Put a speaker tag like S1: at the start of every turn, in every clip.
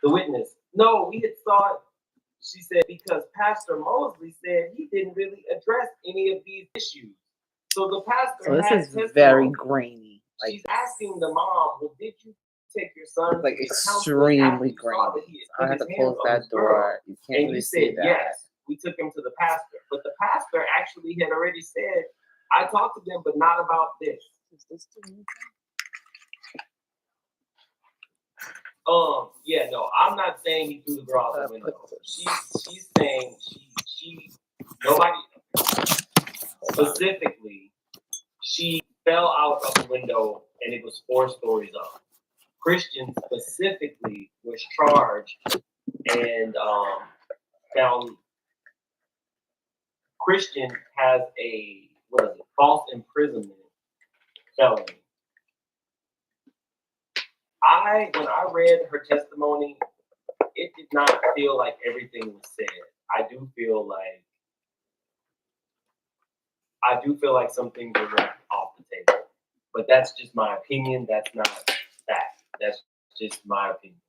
S1: The witness. No, we had thought. She said because Pastor Mosley said he didn't really address any of these issues. So the
S2: So
S1: pastor
S2: this
S1: had
S2: is
S1: testimony.
S2: very grainy. Like
S1: She's asking the mom, well, did you take your son
S2: like
S1: to the counseling after
S2: extremely
S1: you saw that
S2: grainy.
S1: he
S2: I
S1: had
S2: have
S1: put
S2: to
S1: his hands
S2: close
S1: on
S2: that
S1: his girl?
S2: door. You can't
S1: And
S2: really
S1: you
S2: see
S1: said
S2: that.
S1: yes. We took him to the pastor. But the pastor actually had already said, I talked to them, but not about this.
S2: Is this the new
S1: Yeah, no, I'm not saying he threw the girl out the window. She's saying she nobody specifically, she fell out of the window and it was 4 stories up. Christian specifically was charged and found. Christian has a false imprisonment felony. When I read her testimony, it did not feel like everything was said. I do feel like some things were left off the table. But that's just my opinion. That's not fact. That's just my opinion.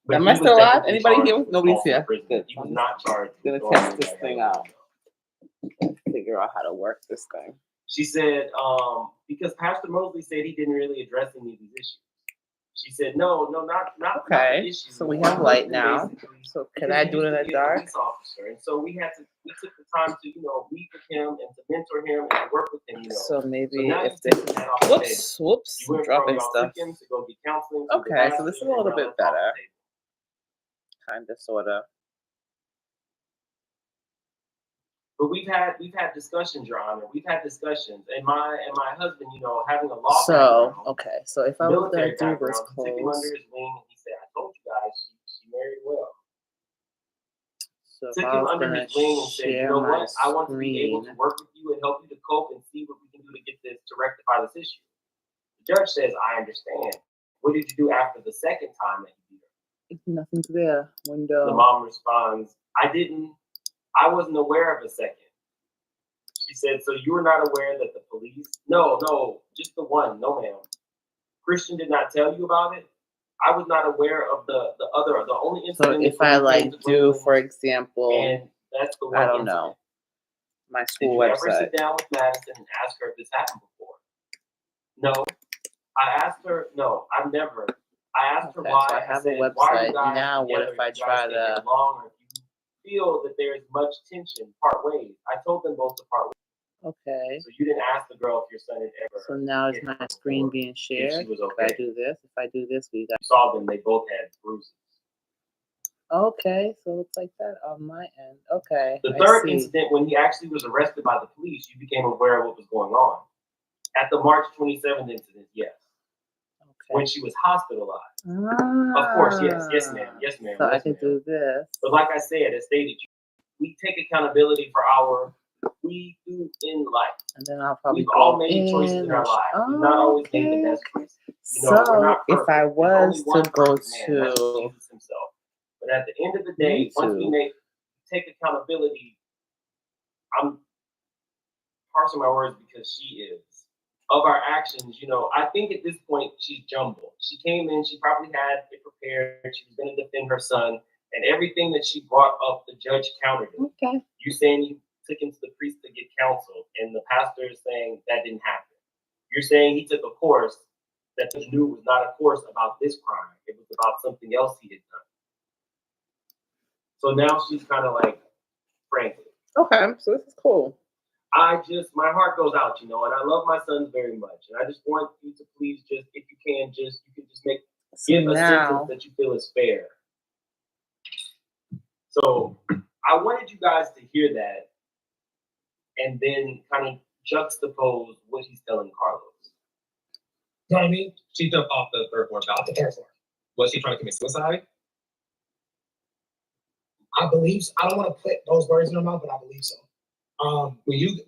S1: But
S2: am I still alive? Anybody
S1: charged
S2: here?
S1: with
S2: Nobody's
S1: false
S2: here.
S1: imprisonment.
S2: Good.
S1: He was not charged with
S2: Gonna
S1: throwing
S2: test this
S1: anybody
S2: thing
S1: out.
S2: Figure out how to work this thing.
S1: She said, because Pastor Mosley said he didn't really address any of these issues. She said, no, not
S2: Okay,
S1: the issues.
S2: so we have light now.
S1: Basically,
S2: So can I do it in the dark?
S1: Police officer, and so we took the time to, meet with him and to mentor him and to work with him,
S2: So maybe
S1: now
S2: if
S1: you've
S2: they
S1: taken that off the table.
S2: whoops,
S1: You went
S2: dropping
S1: from y'all
S2: stuff.
S1: took him to go get counseling. To
S2: Okay,
S1: the
S2: so this is a
S1: pastor,
S2: little
S1: and
S2: bit
S1: now that's off the
S2: better.
S1: table.
S2: Kinda, sorta.
S1: But we've had discussions, Your Honor. We've had discussions, and my husband, having a law
S2: So
S1: background,
S2: okay, so if I was
S1: military
S2: gonna do
S1: background,
S2: this
S1: he took him under
S2: close,
S1: his wing, and he said, "I told you guys, she married well."
S2: so if
S1: Took
S2: I
S1: him
S2: was
S1: under
S2: gonna
S1: his wing and said, "You
S2: share
S1: know
S2: my
S1: what? I want to be able to
S2: screen,
S1: work with you and help you to cope and see what we can do to get this to rectify this issue." The judge says, "I understand. What did you do after the second time that you beat her?"
S2: nothing's there. Window.
S1: The mom responds, I wasn't aware of a second." She said, "So you were not aware that the police?" No, just the one. No, ma'am. Christian did not tell you about it. I was not aware of the only
S2: So
S1: incident.
S2: if I like do, for example,
S1: and that's the one
S2: I don't
S1: incident.
S2: know, my
S1: Did
S2: school
S1: you ever
S2: website.
S1: sit down with Madison and ask her if this happened before? No. I asked her. No, I've never. I asked her
S2: Okay,
S1: why.
S2: so I have a
S1: said,
S2: website.
S1: "Why are you guys
S2: Now what
S1: together?
S2: if I
S1: You guys
S2: try
S1: stay here
S2: to-
S1: long, or if you feel that there is much tension, part ways?" I told them both to part ways.
S2: Okay.
S1: So you didn't ask the girl if your son had ever.
S2: So now is
S1: hit
S2: my
S1: her
S2: screen
S1: before,
S2: being
S1: if she
S2: shared?
S1: was
S2: If I
S1: okay.
S2: do this, we got.
S1: You saw them. They both had bruises.
S2: Okay, so it's like that on my end. Okay.
S1: The
S2: I
S1: third
S2: see.
S1: incident, when he actually was arrested by the police, you became aware of what was going on. At the March 27th incident, yes.
S2: Okay.
S1: When she was hospitalized. Of course, yes, ma'am. Yes, ma'am.
S2: So
S1: yes,
S2: I can
S1: ma'am.
S2: do this.
S1: But like I said, as stated, we take accountability for we do in life.
S2: And then I'll probably
S1: We've all made choices in our lives. We've not always made the best choices. We're
S2: So
S1: not
S2: if
S1: perfect.
S2: I
S1: There's
S2: was
S1: only
S2: to
S1: one
S2: go
S1: perfect man, that's
S2: to
S1: Jesus himself. But at the end of the day, once we take accountability, I'm parsing my words because she is. Of our actions, I think at this point she's jumbled. She came in, she probably had it prepared, she was going to defend her son, and everything that she brought up, the judge countered it.
S2: Okay.
S1: You saying you took him to the priest to get counsel, and the pastor is saying that didn't happen. You're saying he took a course that the knew was not a course about this crime. It was about something else he had done. So now she's kind of like, frankly.
S2: Okay, so this is cool.
S1: My heart goes out, and I love my sons very much. And I just want you to please give a sentence that you feel is fair. So I wanted you guys to hear that and then kind of juxtapose what he's telling Carlos.
S3: You know what I mean? She jumped off the third floor balcony. The third floor. Was she trying to commit suicide?
S4: I believe so. I don't want to put those words in her mouth, but I believe so.
S3: When you